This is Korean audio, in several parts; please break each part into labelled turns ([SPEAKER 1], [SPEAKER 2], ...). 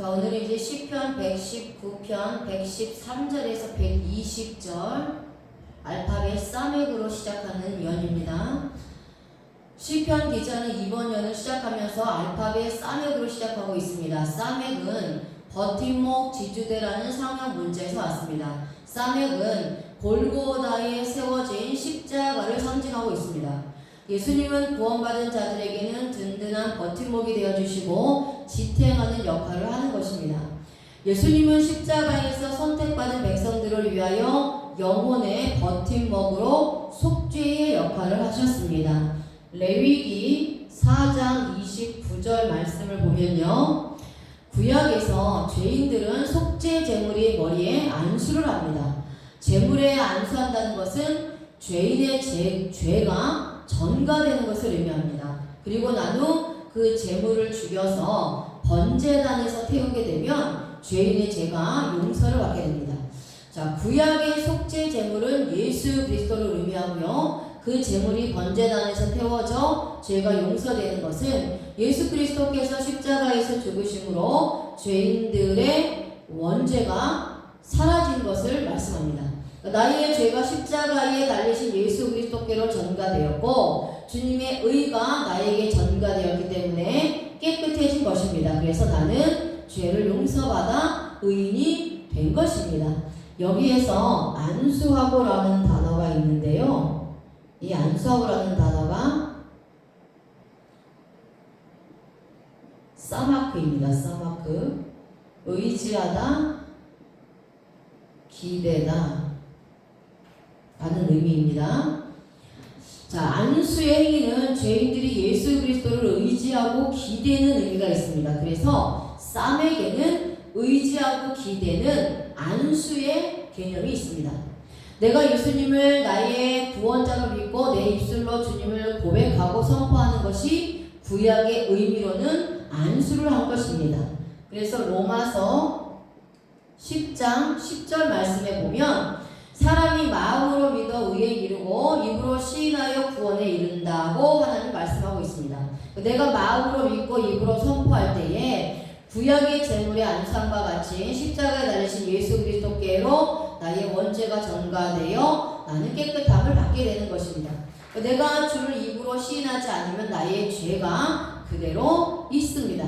[SPEAKER 1] 자, 오늘은 이제 시편 119편 113절에서 120절 알파벳 사맥으로 시작하는 연입니다. 시편 기자는 이번 연을 시작하면서 알파벳 사맥으로 시작하고 있습니다. 사맥은 버팀목 지주대라는 상형 문자에서 왔습니다. 사맥은 골고다에 세워진 십자가를 상징하고 있습니다. 예수님은 구원받은 자들에게는 든든한 버팀목이 되어주시고 지탱하는 역할을 하는 것입니다. 예수님은 십자가에서 선택받은 백성들을 위하여 영혼의 버팀목으로 속죄의 역할을 하셨습니다. 레위기 4장 29절 말씀을 보면요, 구약에서 죄인들은 속죄 제물이 머리에 안수를 합니다. 제물에 안수한다는 것은 죄인의 죄가 전가되는 것을 의미합니다. 그리고 난 후 그 제물을 죽여서 번제단에서 태우게 되면 죄인의 죄가 용서를 받게 됩니다. 자, 구약의 속죄 제물은 예수 그리스도를 의미하고요, 그 제물이 번제단에서 태워져 죄가 용서되는 것은 예수 그리스도께서 십자가에서 죽으심으로 죄인들의 원죄가 사라진 것을 말씀합니다. 나의 죄가 십자가에 달리신 예수 그리스도께로 전가되었고 주님의 의가 나에게 전가되었기 때문에 깨끗해진 것입니다. 그래서 나는 죄를 용서받아 의인이 된 것입니다. 여기에서 안수하고라는 단어가 있는데요, 이 안수하고라는 단어가 사마크입니다. 사마크. 의지하다, 기대다 라는 의미입니다. 자, 안수의 행위는 죄인들이 예수 그리스도를 의지하고 기대는 의미가 있습니다. 그래서 사맥에는 의지하고 기대는 안수의 개념이 있습니다. 내가 예수님을 나의 구원자로 믿고 내 입술로 주님을 고백하고 선포하는 것이 구약의 의미로는 안수를 한 것입니다. 그래서 로마서 10장 10절 말씀에 보면 사람이 마음으로 믿어 의에 이르고 입으로 시인하여 구원에 이른다고 하나님 말씀하고 있습니다. 내가 마음으로 믿고 입으로 선포할 때에 구약의 제물의 안수함과 같이 십자가에 달리신 예수 그리스도께로 나의 원죄가 전가되어 나는 깨끗함을 받게 되는 것입니다. 내가 주를 입으로 시인하지 않으면 나의 죄가 그대로 있습니다.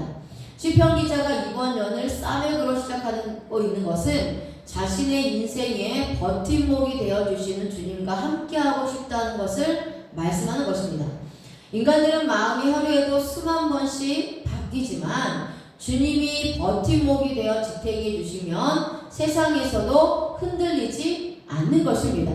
[SPEAKER 1] 시편 기자가 이번 연을 사맥으로 시작하고 있는 것은 자신의 인생에 버팀목이 되어주시는 주님과 함께하고 싶다는 것을 말씀하는 것입니다. 인간들은 마음이 하루에도 수만 번씩 바뀌지만 주님이 버팀목이 되어 지탱해 주시면 세상에서도 흔들리지 않는 것입니다.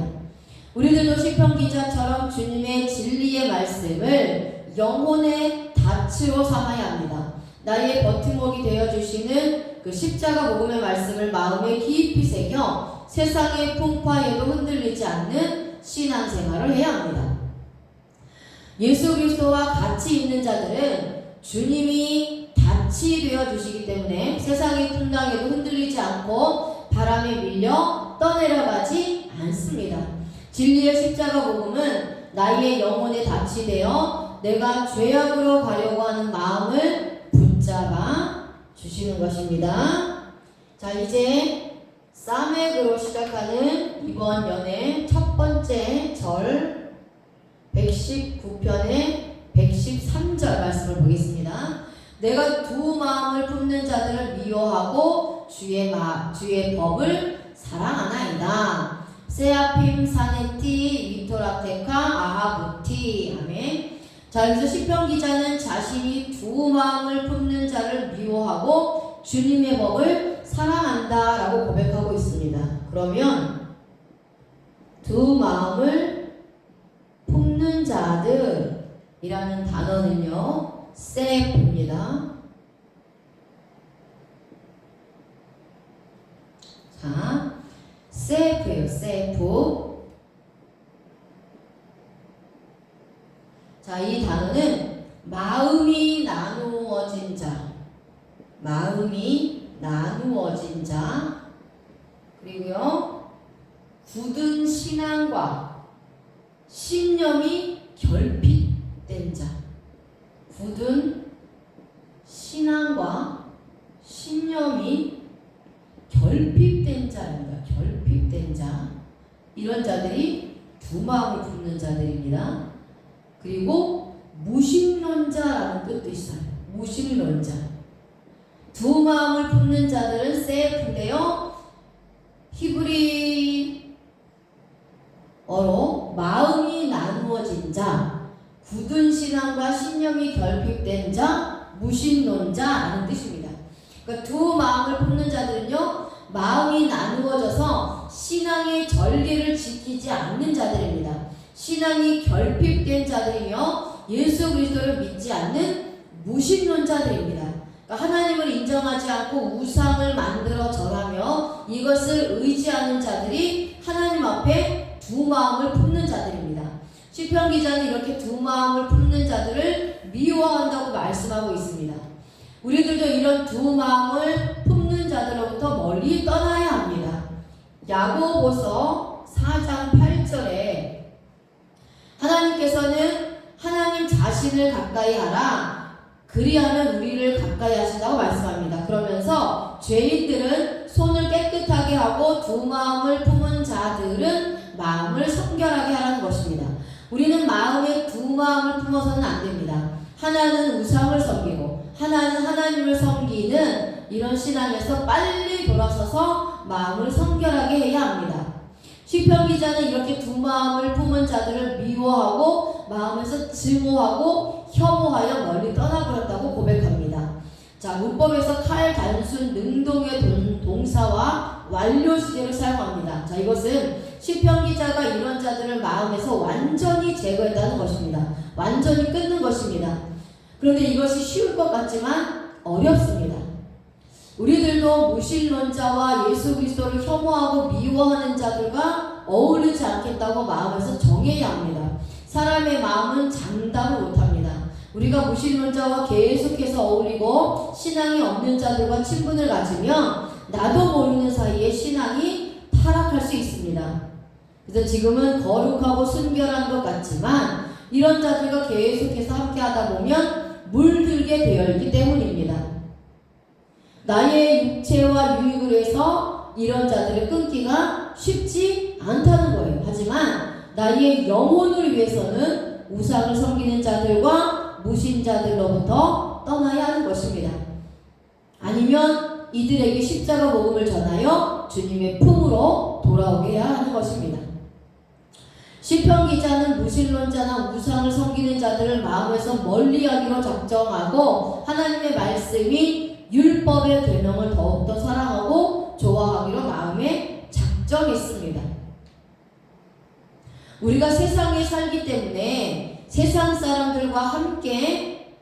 [SPEAKER 1] 우리들도 시편 기자처럼 주님의 진리의 말씀을 영혼의 닻으로 삼아야 합니다. 나의 버팀목이 되어주시는 그 십자가 복음의 말씀을 마음에 깊이 새겨 세상의 풍파에도 흔들리지 않는 신앙생활을 해야 합니다. 예수 그리스도와 같이 있는 자들은 주님이 닻이 되어주시기 때문에 세상의 풍랑에도 흔들리지 않고 바람에 밀려 떠내려가지 않습니다. 진리의 십자가 복음은 나의 영혼의 닻이 되어 내가 죄악으로 가려고 하는 마음을 붙잡아 주시는 것입니다. 자, 이제 사맥으로 시작하는 이번 연의 첫 번째 절 119편의 113절 말씀을 보겠습니다. 내가 두 마음을 품는 자들을 미워하고 주의 법을 사랑하나이다. 세아핌 사네티 위토라테카 아하부티. 아멘. 자, 여기서 시편 기자는 자신이 두 마음을 품는 자를 미워하고 주님의 법을 사랑한다 라고 고백하고 있습니다. 그러면 두 마음을 품는 자들이라는 단어는요, 세프입니다. 자, 세프예요. 세프. 자, 이 단어는 마음이 나누어진 자, 마음이 나누어진 자, 그리고요, 굳은 신앙과 신념이 결핍된 자, 굳은 신앙과 신념 신념이 결핍된 자입니다. 결핍된 자. 이런 자들이 두 마음을 품는 자들입니다. 그리고 무신론자라는 뜻도 있어요. 무신론자. 두 마음을 품는 자들은 셀프인데요. 히브리어로 마음이 나누어진 자, 굳은 신앙과 신념이 결핍된 자, 무신론자라는 뜻입니다. 그러니까 두 마음을 품는 자들은요, 마음이 나누어져서 신앙의 전례를 지키지 않는 자들입니다. 신앙이 결핍된 자들이며 예수 그리스도를 믿지 않는 무신론자들입니다. 그러니까 하나님을 인정하지 않고 우상을 만들어 절하며 이것을 의지하는 자들이 하나님 앞에 두 마음을 품는 자들입니다. 시편 기자는 이렇게 두 마음을 품는 자들을 미워한다고 말씀하고 있습니다. 우리들도 이런 두 마음을 품는 자들로부터 멀리 떠나야 합니다. 야고보서 4장 8절에 하나님께서는 하나님 자신을 가까이 하라, 그리하면 우리를 가까이 하신다고 말씀합니다. 그러면서 죄인들은 손을 깨끗하게 하고 두 마음을 품은 자들은 마음을 성결하게 하라는 것입니다. 우리는 마음에 두 마음을 품어서는 안 됩니다. 하나는 우상을 섬기고 하나는 하나님을 섬기는 이런 신앙에서 빨리 돌아서서 마음을 성결하게 해야 합니다. 시편 기자는 이렇게 두 마음을 품은 자들을 미워하고 마음에서 증오하고 혐오하여 멀리 떠나버렸다고 고백합니다. 자, 문법에서 칼 단순 능동의 동사와 완료 시제를 사용합니다. 자, 이것은 시편 기자가 이런 자들을 마음에서 완전히 제거했다는 것입니다. 완전히 끊는 것입니다. 그런데 이것이 쉬울 것 같지만 어렵습니다. 우리들도 무신론자와 예수 그리스도를 혐오하고 미워하는 자들과 어울리지 않겠다고 마음에서 정해야 합니다. 사람의 마음은 장담을 못합니다. 우리가 무신론자와 계속해서 어울리고 신앙이 없는 자들과 친분을 가지면 나도 모르는 사이에 신앙이 타락할 수 있습니다. 그래서 지금은 거룩하고 순결한 것 같지만 이런 자들과 계속해서 함께 하다 보면 물들게 되어 있기 때문입니다. 나의 육체와 유익을 위해서 이런 자들을 끊기가 쉽지 않다는 거예요. 하지만 나의 영혼을 위해서는 우상을 섬기는 자들과 무신자들로부터 떠나야 하는 것입니다. 아니면 이들에게 십자가 복음을 전하여 주님의 품으로 돌아오게 해야 하는 것입니다. 시편 기자는 무신론자나 우상을 섬기는 자들을 마음에서 멀리하기로 작정하고 하나님의 말씀인 율법의 계명을 더욱더 사랑하고 좋아하기로 마음에 작정했습니다. 우리가 세상에 살기 때문에 세상 사람들과 함께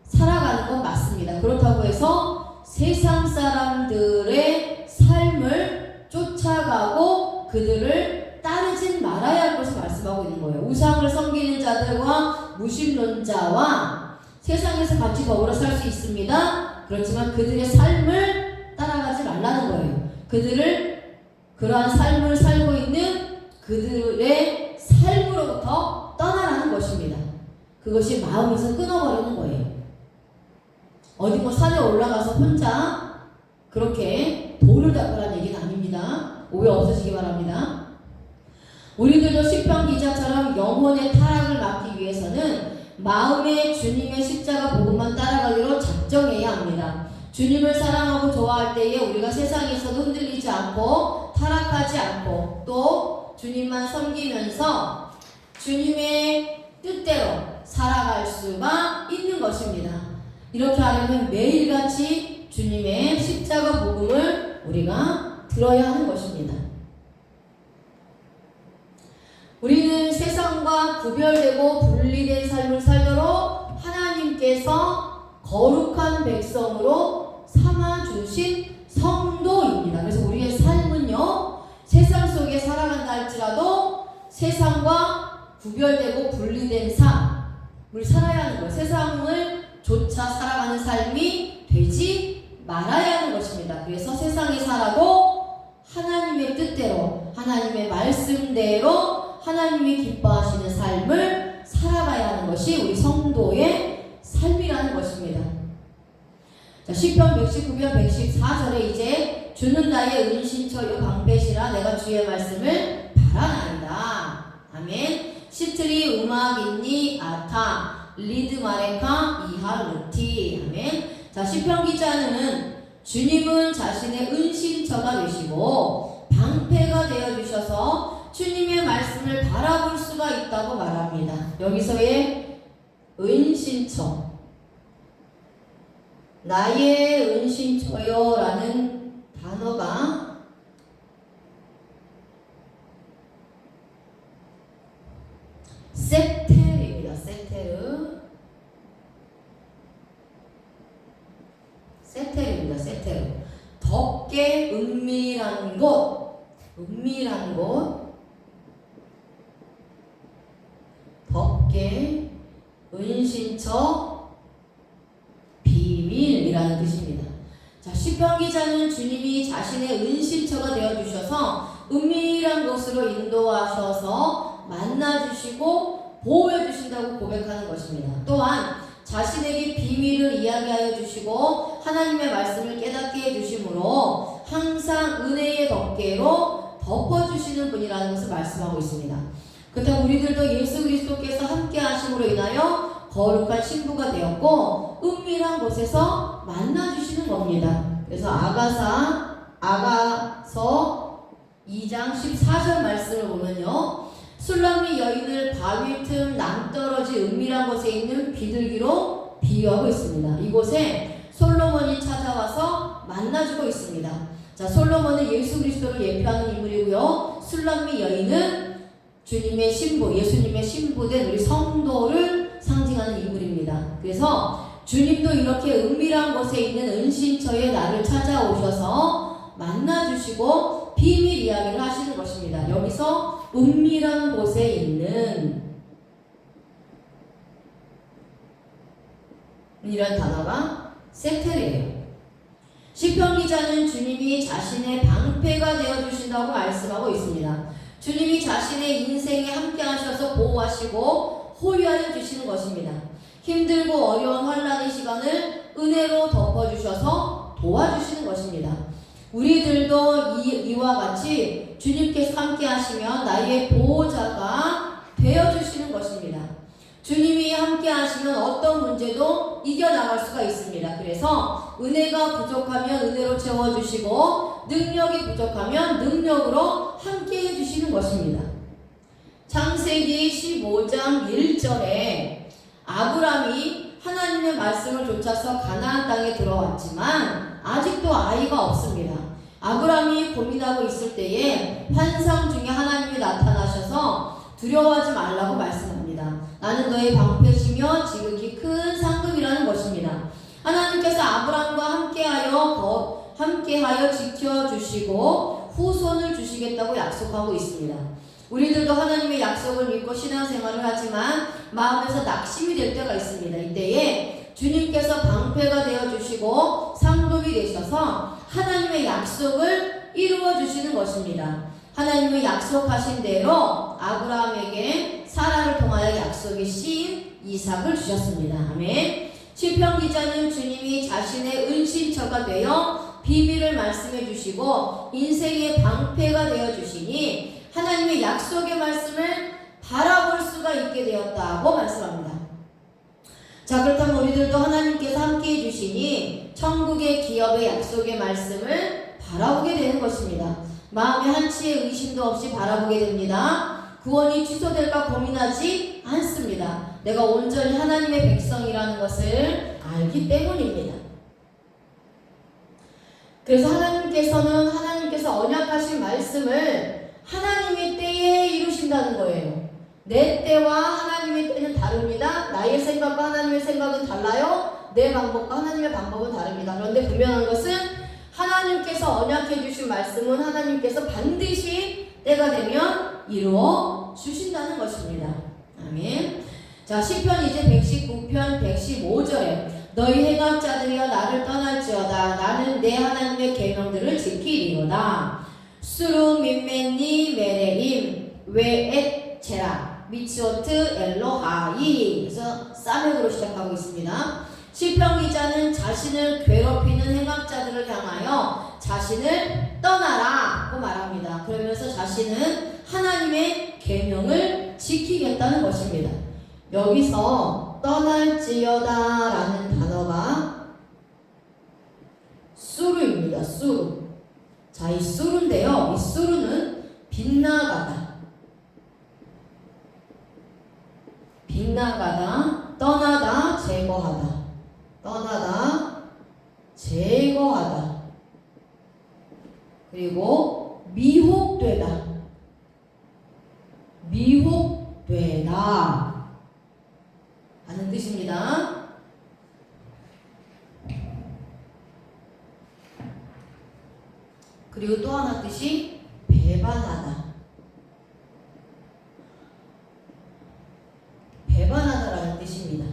[SPEAKER 1] 살아가는 건 맞습니다. 그렇다고 해서 세상 사람들의 삶을 쫓아가고 그들을 따르진 말아야 할 것을 말씀하고 있는 거예요. 우상을 섬기는 자들과 무신론자와 세상에서 같이 더불어 살 수 있습니다. 그렇지만 그들의 삶을 따라가지 말라는 거예요. 그러한 삶을 살고 있는 그들의 삶으로부터 떠나라는 것입니다. 그것이 마음에서 끊어버리는 거예요. 어디 뭐 산에 올라가서 혼자 그렇게 돌을 닦으라는 얘기는 아닙니다. 오해 없으시기 바랍니다. 우리들도 시편 기자처럼 영혼의 타락을 막기 위해서는 마음에 주님의 십자가 복음만 따라가기로 작정해야 합니다. 주님을 사랑하고 좋아할 때에 우리가 세상에서도 흔들리지 않고 타락하지 않고 또 주님만 섬기면서 주님의 뜻대로 살아갈 수가 있는 것입니다. 이렇게 하려면 매일같이 주님의 십자가 복음을 우리가 들어야 하는 것입니다. 우리는 세상과 구별되고 분리된 삶을 살도록 하나님께서 거룩한 백성으로 삼아주신 성도입니다. 그래서 우리의 삶은요, 세상 속에 살아간다 할지라도 세상과 구별되고 분리된 삶을 살아야 하는 거예요. 세상을 조차 살아가는 삶이 되지 말아야 하는 것입니다. 그래서 세상에 살아도 하나님의 뜻대로, 하나님의 말씀대로 하나님이 기뻐하시는 삶을 살아가야 하는 것이 우리 성도의 삶이라는 것입니다. 자, 시편 119편 114절에 주는 나의 은신처요 방패시라 내가 주의 말씀을 바라나이다. 아멘. 시트리 음악인니 아타 리드 마레카 이하르티. 아멘. 자, 시편 기자는 주님은 자신의 은신처가 되시고 방패가 되어 주셔서 주님의 말씀을 바라볼 수가 있다고 말합니다. 여기서의 은신처, 나의 은신처요 라는 단어가 세테르입니다. 세테르입니다. 세테르. 덕게 은밀한 곳, 덕게 은신처 비밀이라는 뜻입니다. 자, 시편 기자는 주님이 자신의 은신처가 되어 주셔서 은밀한 곳으로 인도하셔서 만나주시고 보호해 주신다고 고백하는 것입니다. 또한 자신에게 비밀을 이야기하여 주시고 하나님의 말씀을 깨닫게 해주심으로 항상 은혜의 덮개로 덮어주시는 분이라는 것을 말씀하고 있습니다. 그렇다면 우리들도 예수 그리스도께서 함께 하심으로 인하여 거룩한 신부가 되었고 은밀한 곳에서 만나주시는 겁니다. 그래서 아가서 2장 14절 말씀을 보면요, 술람미 여인을 바위 틈 낭떠러지 은밀한 곳에 있는 비둘기로 비유하고 있습니다. 이곳에 솔로몬이 찾아와서 만나주고 있습니다. 자, 솔로몬은 예수 그리스도를 예표하는 인물이고요, 술람미 여인은 주님의 신부, 예수님의 신부된 우리 성도를 상징하는 인물입니다. 그래서 주님도 이렇게 은밀한 곳에 있는 은신처에 나를 찾아오셔서 만나주시고 비밀 이야기를 하시는 것입니다. 여기서 은밀한 곳에 있는 이런 단어가 세테르예요. 시편 기자는 주님이 자신의 방패가 되어주신다고 말씀하고 있습니다. 주님이 자신의 인생에 함께 하셔서 보호하시고 호위하여 주시는 것입니다. 힘들고 어려운 환난의 시간을 은혜로 덮어주셔서 도와주시는 것입니다. 우리들도 이와 같이 주님께서 함께 하시면 나의 보호자가 되어주시는 것입니다. 주님이 함께 하시면 어떤 문제도 이겨나갈 수가 있습니다. 그래서 은혜가 부족하면 은혜로 채워주시고 능력이 부족하면 능력으로 함께 해주시는 것입니다. 창세기 15장 1절에 아브람이 하나님의 말씀을 좇아서 가나안 땅에 들어왔지만 아직도 아이가 없습니다. 아브람이 고민하고 있을 때에 환상 중에 하나님이 나타나셔서 두려워하지 말라고 말씀합니다. 나는 너의 방패시며 지극히 큰 상급이라는 것입니다. 하나님께서 아브람과 함께하여 지켜주시고 후손을 주시겠다고 약속하고 있습니다. 우리들도 하나님의 약속을 믿고 신앙생활을 하지만 마음에서 낙심이 될 때가 있습니다. 이때에 주님께서 방패가 되어주시고 상급이 되셔서 하나님의 약속을 이루어 주시는 것입니다. 하나님의 약속하신 대로 아브라함에게 사라를 통하여 약속의 신 이삭을 주셨습니다. 아멘. 시편 기자는 주님이 자신의 은신처가 되어 비밀을 말씀해 주시고 인생의 방패가 되어 주시니 하나님의 약속의 말씀을 바라볼 수가 있게 되었다고 말씀합니다. 자, 그렇다면 우리들도 하나님께서 함께 해주시니 천국의 기업의 약속의 말씀을 바라보게 되는 것입니다. 마음에 한치의 의심도 없이 바라보게 됩니다. 구원이 취소될까 고민하지 않습니다. 내가 온전히 하나님의 백성이라는 것을 알기 때문입니다. 그래서 하나님께서 언약하신 말씀을 하나님의 때에 이루신다는 거예요. 내 때와 하나님의 때는 다릅니다. 나의 생각과 하나님의 생각은 달라요. 내 방법과 하나님의 방법은 다릅니다. 그런데 분명한 것은 하나님께서 언약해 주신 말씀은 하나님께서 반드시 때가 되면 이루어 주신다는 것입니다. 아멘. 자, 시편 이제 119편 115절에 너희 행악자들이여 나를 떠날지어다 나는 내 하나님의 계명들을 지키리로다. 수루 민메니 메레임 웨엣체라 미츠오트 엘로하이. 그래서 사맥으로 시작하고 있습니다. 시편 기자는 자신을 괴롭히는 행악자들을 향하여 자신을 떠나라고 말합니다. 그러면서 자신은 하나님의 계명을 지키겠다는 것입니다. 여기서 떠날지어다 라는 단어가 수르입니다. 수르. 자, 이 수르인데요. 이 수르는 빗나가다, 빗나가다, 떠나다, 제거하다, 떠나다, 제거하다, 그리고 미혹되다, 미혹되다 하는 뜻입니다. 그리고 또 하나 뜻이 배반하다, 배반하다라는 뜻입니다.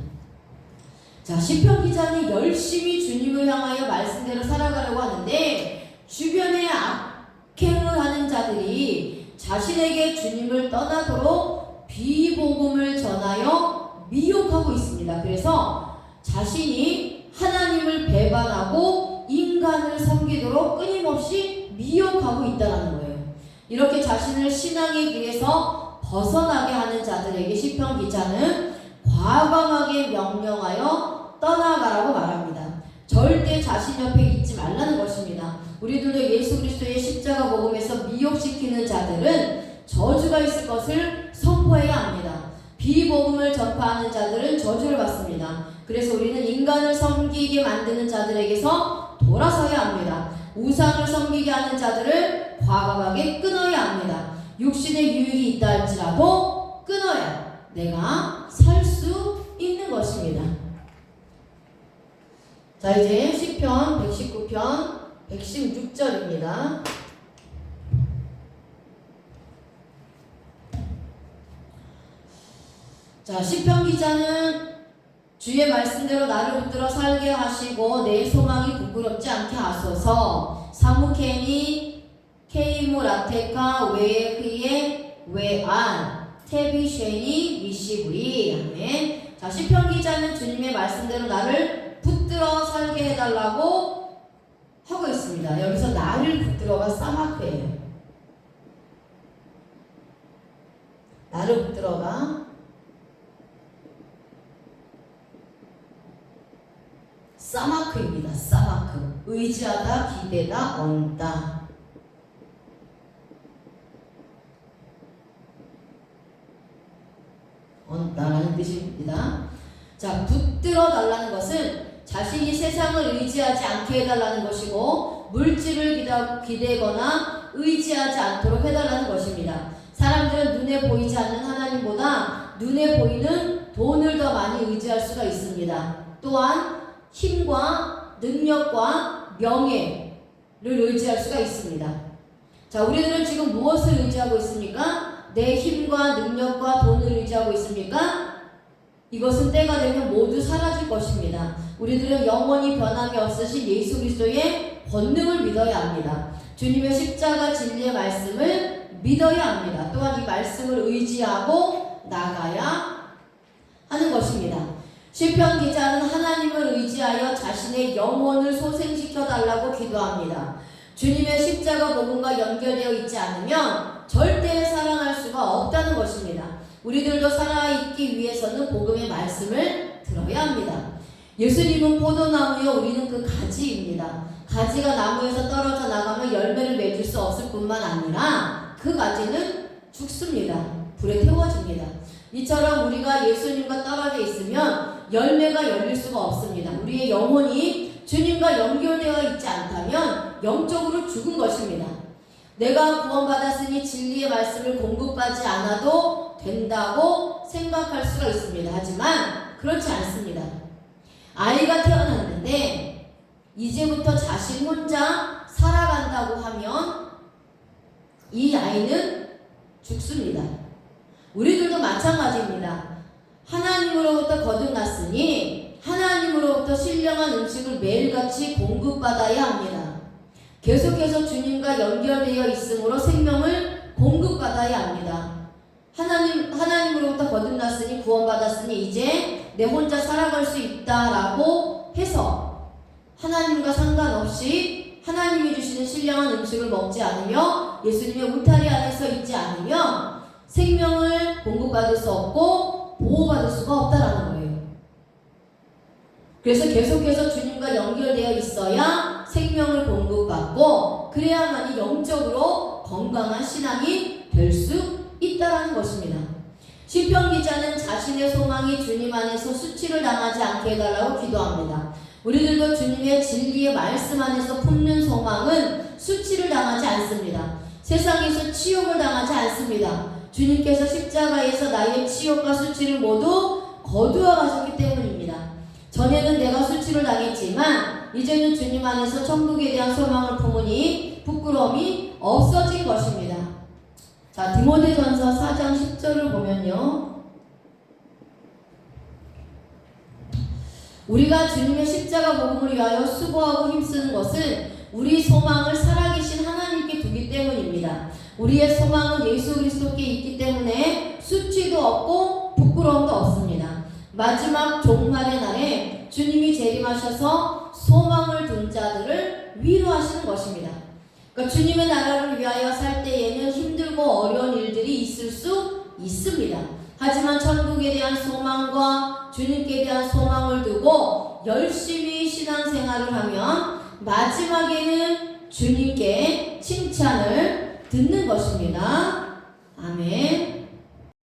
[SPEAKER 1] 자, 시편 기자는 열심히 주님을 향하여 말씀대로 살아가려고 하는데 주변에 악행을 하는 자들이 자신에게 주님을 떠나도록 비복음을 전하여 미혹하고 있습니다. 그래서 자신이 하나님을 배반하고 인간을 섬기도록 끊임없이 미혹하고 있다는 거예요. 이렇게 자신을 신앙의 길에서 벗어나게 하는 자들에게 시편 기자는 과감하게 명령하여 떠나가라고 말합니다. 절대 자신 옆에 있지 말라는 것입니다. 우리들도 예수 그리스도의 십자가 복음에서 미혹시키는 자들은 저주가 있을 것을 선포해야 합니다. 비복음을 전파하는 자들은 저주를 받습니다. 그래서 우리는 인간을 섬기게 만드는 자들에게서 돌아서야 합니다. 우상을 섬기게 하는 자들을 과감하게 끊어야 합니다. 육신의 유익이 있다 할지라도 끊어야 내가 살 수 있는 것입니다. 자, 이제 시편 119편 116절입니다. 자, 시편 기자는 주의 말씀대로 나를 붙들어 살게 하시고 내 소망이 부끄럽지 않게 하소서. 사무케니 케이무라테카 웨흐예 웨안 테비쉐니 미시브리. 아멘. 자, 시편 기자는 주님의 말씀대로 나를 붙들어 살게 해달라고 하고 있습니다. 여기서 나를 붙들어가 사마크예요. 나를 붙들어가 사마크입니다. 사마크. 의지하다, 기대다, 얹다. 얹다라는 뜻입니다. 자, 붙들어 달라는 것은 자신이 세상을 의지하지 않게 해달라는 것이고 물질을 기대거나 의지하지 않도록 해달라는 것입니다. 사람들은 눈에 보이지 않는 하나님보다 눈에 보이는 돈을 더 많이 의지할 수가 있습니다. 또한 힘과 능력과 명예를 의지할 수가 있습니다. 자, 우리들은 지금 무엇을 의지하고 있습니까? 내 힘과 능력과 돈을 의지하고 있습니까? 이것은 때가 되면 모두 사라질 것입니다. 우리들은 영원히 변함이 없으신 예수 그리스도의 권능을 믿어야 합니다. 주님의 십자가 진리의 말씀을 믿어야 합니다. 또한 이 말씀을 의지하고 나가야 하는 것입니다. 시편 기자는 하나님을 의지하여 자신의 영혼을 소생시켜 달라고 기도합니다. 주님의 십자가 복음과 연결되어 있지 않으면 절대 살아날 수가 없다는 것입니다. 우리들도 살아있기 위해서는 복음의 말씀을 들어야 합니다. 예수님은 포도나무요, 우리는 그 가지입니다. 가지가 나무에서 떨어져 나가면 열매를 맺을 수 없을 뿐만 아니라 그 가지는 죽습니다. 불에 태워집니다. 이처럼 우리가 예수님과 떨어져 있으면 열매가 열릴 수가 없습니다. 우리의 영혼이 주님과 연결되어 있지 않다면 영적으로 죽은 것입니다. 내가 구원받았으니 진리의 말씀을 공급받지 않아도 된다고 생각할 수가 있습니다. 하지만 그렇지 않습니다. 아이가 태어났는데 이제부터 자신 혼자 살아간다고 하면 이 아이는 죽습니다. 우리들도 마찬가지입니다. 하나님으로부터 거듭났으니 하나님으로부터 신령한 음식을 매일같이 공급받아야 합니다. 계속해서 주님과 연결되어 있으므로 생명을 공급받아야 합니다. 하나님으로부터 거듭났으니 구원받았으니 이제 내 혼자 살아갈 수 있다라고 해서 하나님과 상관없이 하나님이 주시는 신령한 음식을 먹지 않으며 예수님의 울타리 안에서 있지 않으면 생명을 공급받을 수 없고 보호받을 수가 없다라는 거예요. 그래서 계속해서 주님과 연결되어 있어야 생명을 공급받고 그래야만이 영적으로 건강한 신앙이 될 수 있다라는 것입니다. 시편 기자는 자신의 소망이 주님 안에서 수치를 당하지 않게 해달라고 기도합니다. 우리들도 주님의 진리의 말씀 안에서 품는 소망은 수치를 당하지 않습니다. 세상에서 치욕을 당하지 않습니다. 주님께서 십자가에서 나의 치욕과 수치를 모두 거두어 가셨기 때문입니다. 전에는 내가 수치를 당했지만 이제는 주님 안에서 천국에 대한 소망을 품으니 부끄러움이 없어진 것입니다. 자, 디모데전서 4장 10절을 보면요. 우리가 주님의 십자가 복음을 위하여 수고하고 힘쓰는 것은 우리 소망을 살아계신 하나님께 두기 때문입니다. 우리의 소망은 예수 그리스도께 있기 때문에 수치도 없고 부끄러움도 없습니다. 마지막 종말의 날에 주님이 재림하셔서 소망을 둔 자들을 위로하시는 것입니다. 그러니까 주님의 나라를 위하여 살 때에는 힘들고 어려운 일들이 있을 수 있습니다. 하지만 천국에 대한 소망과 주님께 대한 소망을 두고 열심히 신앙생활을 하면 마지막에는 주님께 칭찬을 듣는 것입니다. 아멘.